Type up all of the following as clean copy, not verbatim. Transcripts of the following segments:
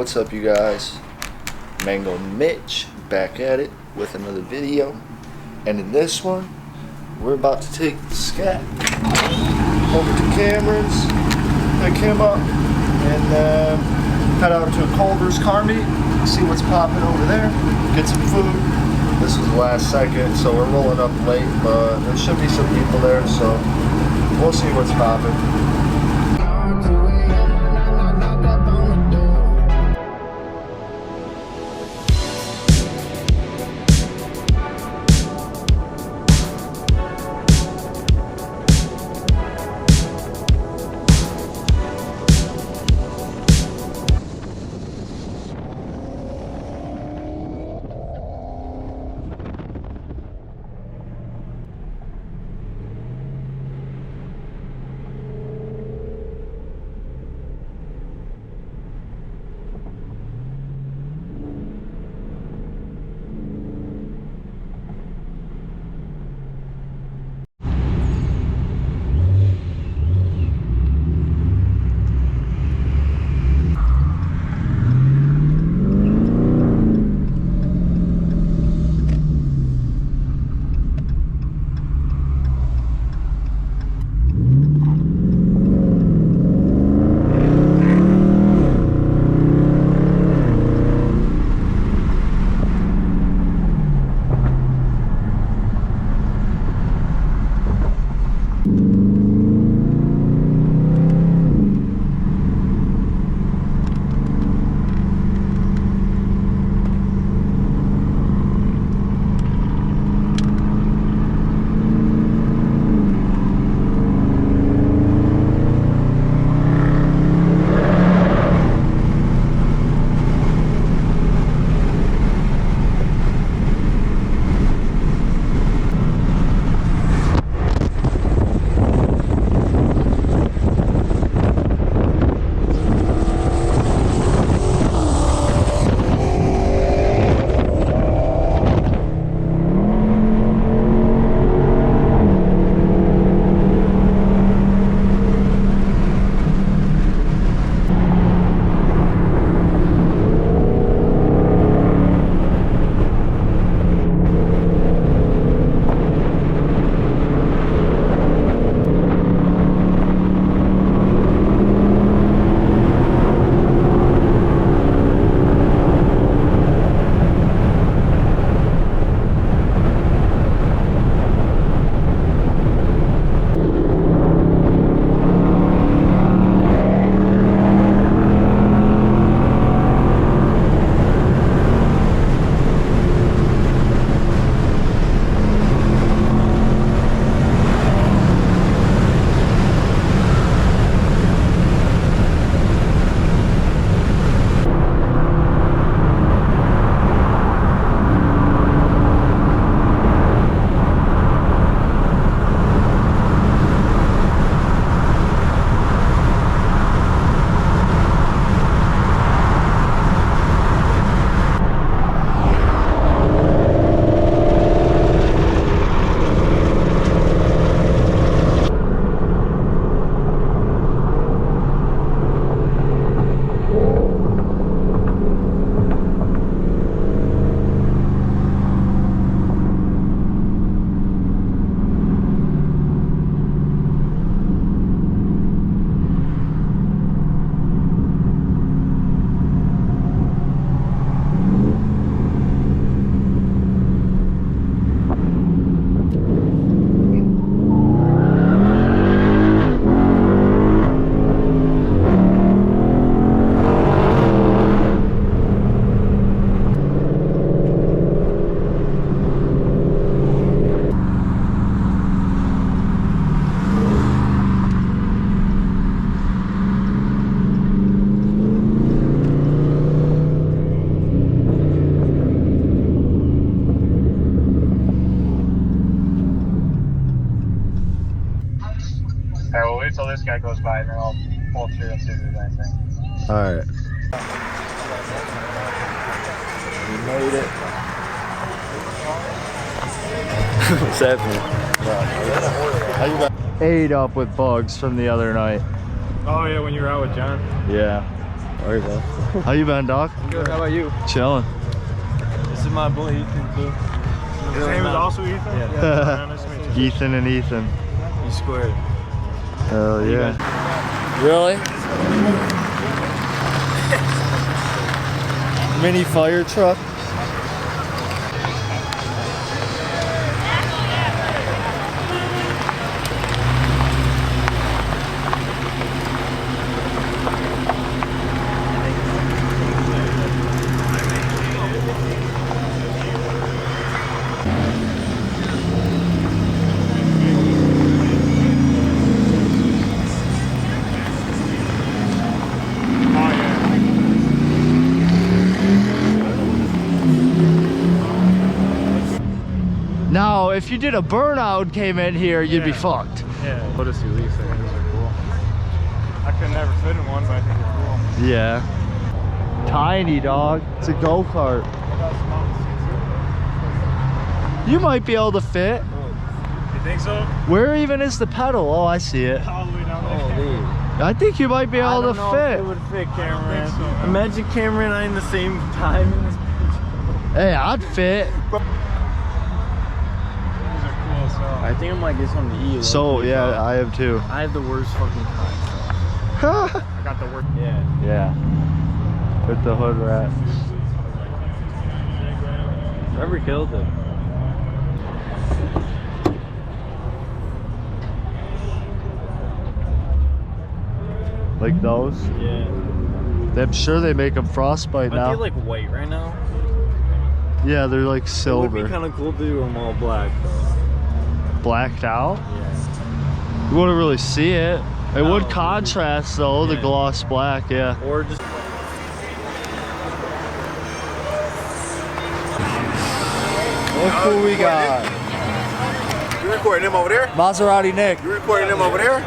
What's up, you guys? MangoMitch back at it with another video, and in this one we're about to take the Scat over to Cameron's, pick him up, and head out to a Culvers car meet, see what's popping over there, get some food. This was the last second, so we're rolling up late, but there should be some people there, so we'll see what's popping. Alright, we'll wait till this guy goes by and then I'll pull through and see if there's anything. Alright. We made it. What's happening? How you got ate up with bugs from the other night. Oh yeah, when you were out with John? Yeah. There you go. How you been, dog? Good. How about you? Chilling. This is my boy Ethan too. His name is also Ethan? Yeah. Nice to meet you. Ethan and Ethan. You squared. Hell yeah. Really? Mini fire truck. Now, if you did a burnout, came in here, you'd be fucked. Yeah, what is he lease? These are cool. I could never fit in one, but I think they're cool. Yeah. Tiny, dog. It's a go-kart. You might be able to fit. You think so? Where even is the pedal? Oh, I see it. All the way down there. Holy. I think you might be able to fit. It would fit, Cameron. Imagine Cameron and I in the same time in this picture. Hey, I'd fit. I think I might get something to eat. So, yeah, I am too. I have the worst fucking time. I got the work. Yeah. Yeah. With the hood rat. Whoever killed him. Like those? Yeah. I'm sure they make them frostbite now. Aren't they like white right now? Yeah, they're like It would silver. be kind of cool to do them all black though. Blacked out? Yeah. You wouldn't really see it. It No, would contrast though, the yeah. gloss black, yeah. Or just. Look who we got. You recording them over there? Maserati Nick. You recording them over there?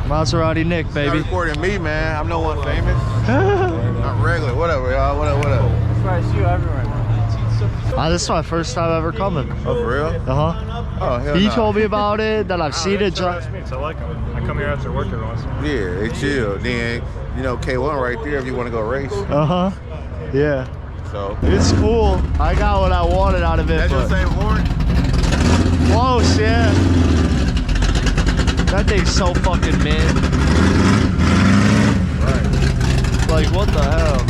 Maserati Nick, You're baby. recording me, man. I'm no one famous. Not regular. Whatever, y'all. Whatever. That's why I see you everywhere now. This is my first time ever coming. Oh, for real? Uh-huh. Oh, hell He no. told me about it, then I've seen it. Nice meats. I like them. I come here after work every once in a while. Yeah, they chill. Then, you know, K1 right there if you want to go race. Uh-huh. Yeah. So. It's cool. I got what I wanted out of it. That's your But same horn? close, yeah. That thing's so fucking mint. Right. Like, what the hell?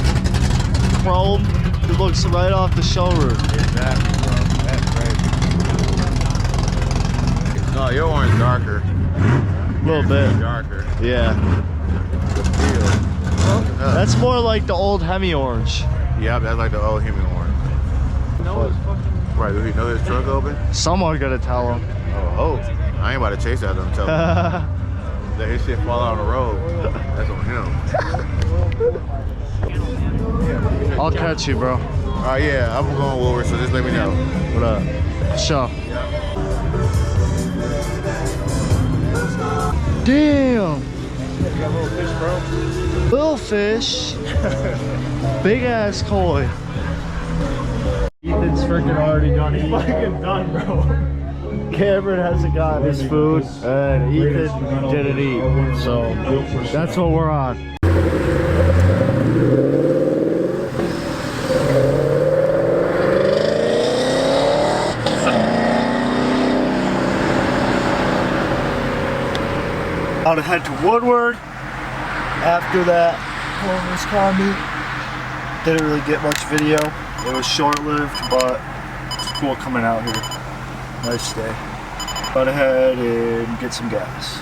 Chrome. It looks right off the showroom. Exactly, bro. That's crazy. No, your orange darker. A little bit. Darker. Yeah. That's more like the old Hemi orange. Yeah, that's like the old Hemi orange. No, it's fucking. Right, does he know his truck open? Someone gotta tell him. Oh, I ain't about to chase after him. Tell him. Let his shit fall out on the road. That's on him. I'll catch you, bro. Yeah, I'm going Woodward, so just let me know. What up? Sure. Damn. You got little fish, bro. Little fish. Big ass koi. Ethan's freaking already done eating. Fucking done, bro. Cameron hasn't gotten his food, and Ethan didn't eat. So that's what we're on. About to head to Woodward. After that, Culvers Condi. Didn't really get much video. It was short-lived, but it's cool coming out here. Nice day. About to head and get some gas.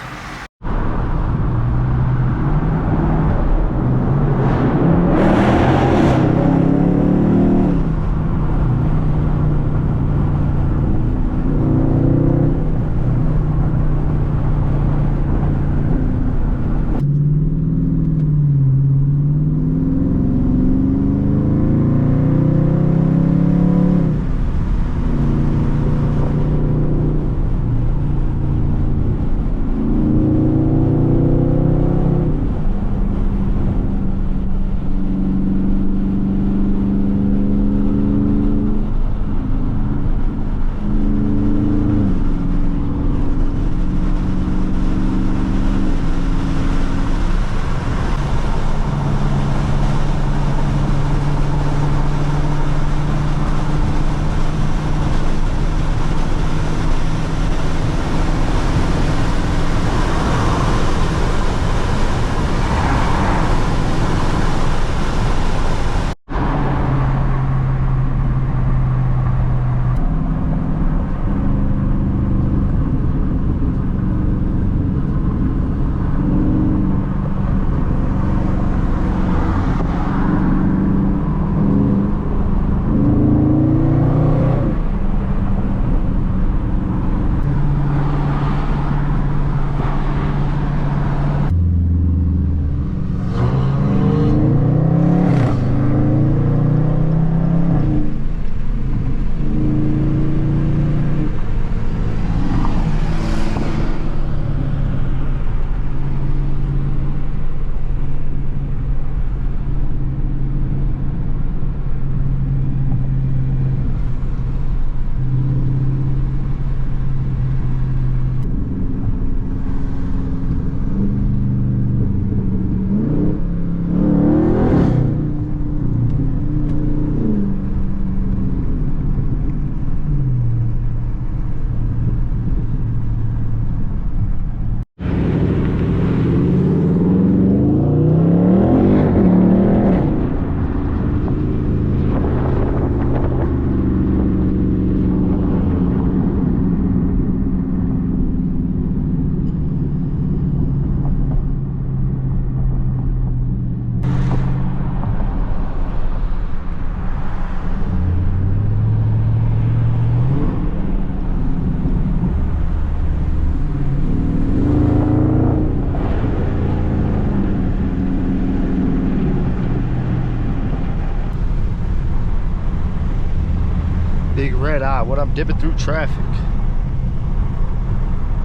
God, when I'm dipping through traffic.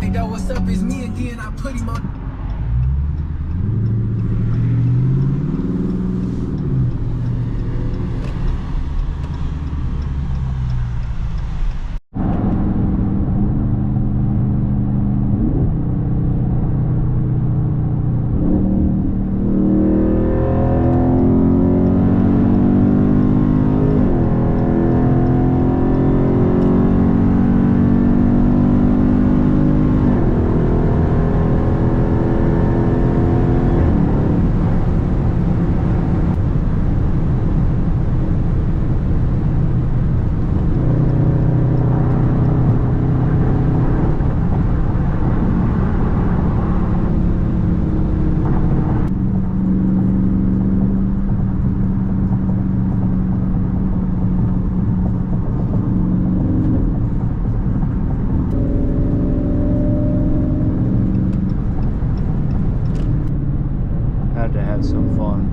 Hey, yo, what's up? It's me again. I put him on. Had to have some fun.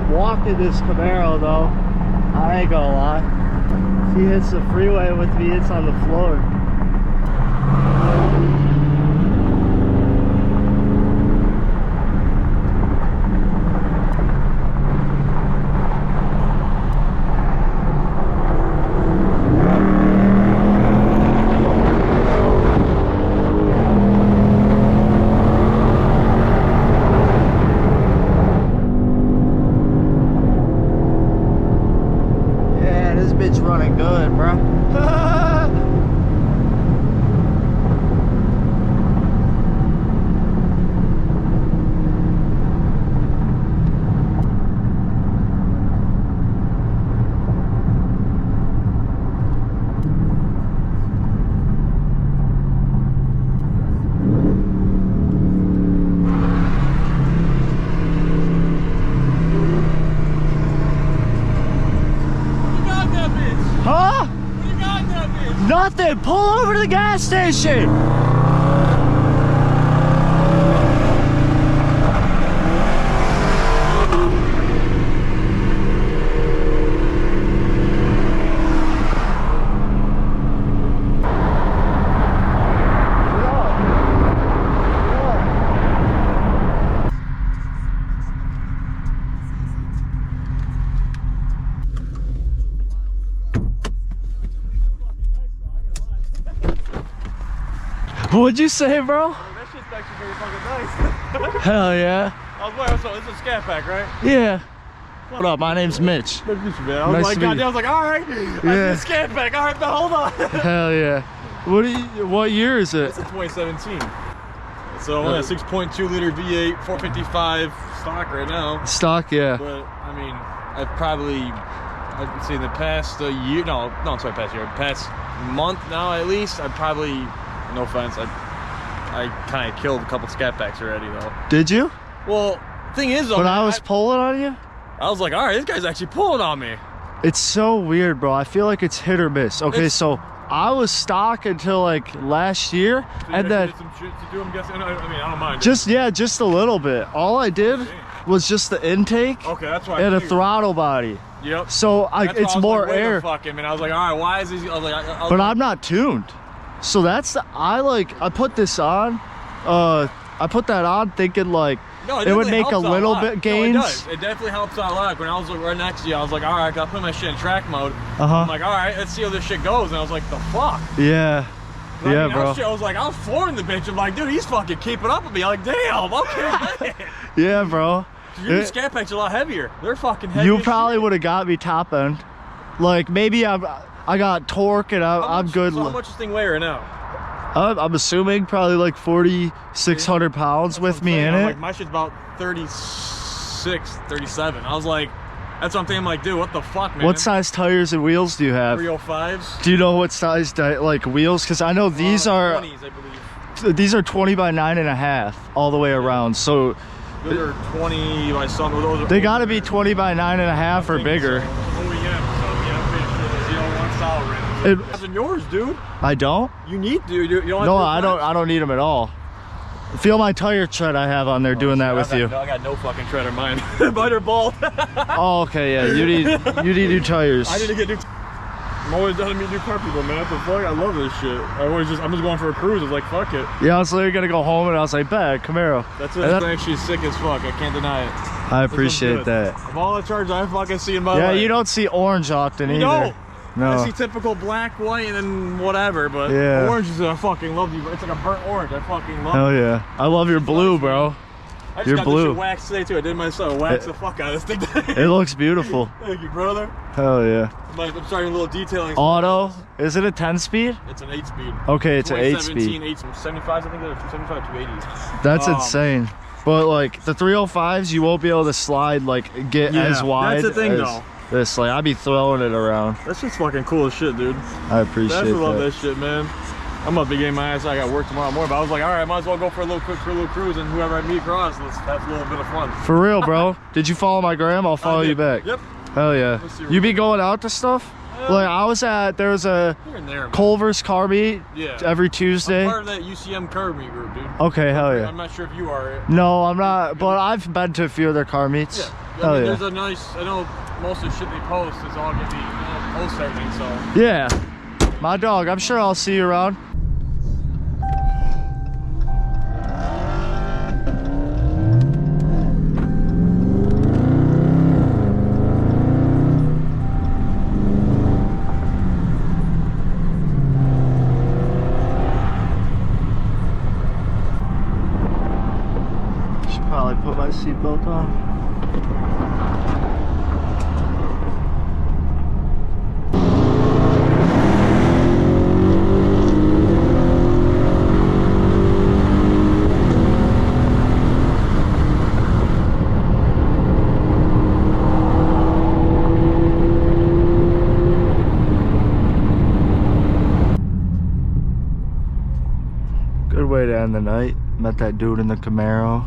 Walking this Camaro though, I ain't gonna lie. If he hits the freeway with me, it's on the floor. Running good, bro. Huh? What you got in that bitch? Nothing. Pull over to the gas station. What'd you say, bro? That shit's actually pretty fucking nice. Hell yeah. I was wondering, so it's a scat pack, right? Yeah. What up? My name's Mitch. Nice to meet you, man. I was Nice like, to meet goddamn, you. I was like, all right. Yeah. I see a scat pack. All right, but hold on. Hell yeah. What year is it? It's a 2017. So I'm on a 6.2 liter V8, 455 stock right now. Stock, yeah. But I mean, I'd say in the past year, no, sorry, past month now at least, I'd probably, no offense, I kind of killed a couple scat packs already though. Did you? Well, thing is though, When I was pulling on you? I was like, all right, this guy's actually pulling on me. It's so weird, bro. I feel like it's hit or miss. Okay, so I was stock until like last year, So and you then did some shit to do, I'm guessing. I mean, I don't mind. just a little bit. All I did was just the intake Okay, that's why. and a figured. throttle body. Yep. So That's why it's I was more like, wait a air. fucking minute. I was like, all right, why is this? I was like, I was But like, I'm not tuned. So that's the I put this on. I put that on thinking like, No, it would definitely make a helps out little lot. bit gains. No, it does. It definitely helps out a lot. When I was right next to you, I was like, all right, I gotta put my shit in track mode. I'm like, all right, let's see how this shit goes. And I was like, the fuck? Yeah. But yeah, I mean, bro. I was like, I was flooring the bitch. I'm like, dude, he's fucking keeping up with me. I'm like, damn, okay. Yeah, bro. Your scat packs are a lot heavier. They're fucking heavy. You probably would have got me top end. Like maybe I got torque and I'm good. So how much this thing weigh right now? I'm assuming probably like 4,600 pounds with me in it. Like, my shit's about 36, 37. I was like, that's what I'm thinking. I'm like, dude, what the fuck, man? What size tires and wheels do you have? 305s. Do you know what size like wheels? Because I know these are 20s, I believe. These are 20 by 9.5 all the way around. So Those are 20 by some. Those are they got to be 20 by 9.5 or bigger. So. Oh yeah, I'm pretty sure it's in yours, dude. I don't. You need to. You don't. No, I don't need them at all. Feel my tire tread I have on there doing that with you. I got no fucking tread on mine. Mine are bald. Oh, okay, yeah. You need new tires. I need to get new. I'm always down to meet new car people, man. What the fuck? I love this shit. I'm just going for a cruise. It's like, fuck it. Yeah, I was literally gonna go home and I was like, bet, Camaro. That's it. It's actually sick as fuck. I can't deny it. I appreciate that. Of all the charges I fucking see in my life. Yeah, you don't see orange often either. No. No. I see typical black, white, and then whatever, but yeah. Orange is I fucking love you. It's like a burnt orange. I fucking love it. Hell yeah. I love your blue, bro. I just Your got blue. this shit waxed today too. I did myself. Wax the fuck out of this thing. It looks beautiful. Thank you, brother. Hell yeah. I'm starting a little detailing. Auto? Is it a 10-speed? It's an 8-speed. Okay, it's an 8-speed. 75s, I think they're 75 to 80s. That's insane. But like the 305s, you won't be able to slide get as wide. That's the thing, as though. This I'd be throwing it around. That's just fucking cool as shit, dude. I appreciate I love that. that shit, man. I'm about to be getting my ass. I got work tomorrow morning, but I was like, all right, I might as well go for a little cruise, and whoever I meet across, let's have a little bit of fun. For real, bro. Did you follow my gram? I'll follow you back. Yep. Hell yeah. You be going out to stuff? Like I was there was a Here and there, man. Culvers car meet every I'm Tuesday. part of that UCM car meet group, dude. Okay, hell yeah. I'm not sure if you are. No, I'm not, but I've been to a few of their car meets. Yeah. Hell yeah. There's a nice, I know most of the shit they post is all gonna be post everything, so. Yeah. My dog, I'm sure I'll see you around. Should probably put my seatbelt on. Good way to end the night. Met that dude in the Camaro.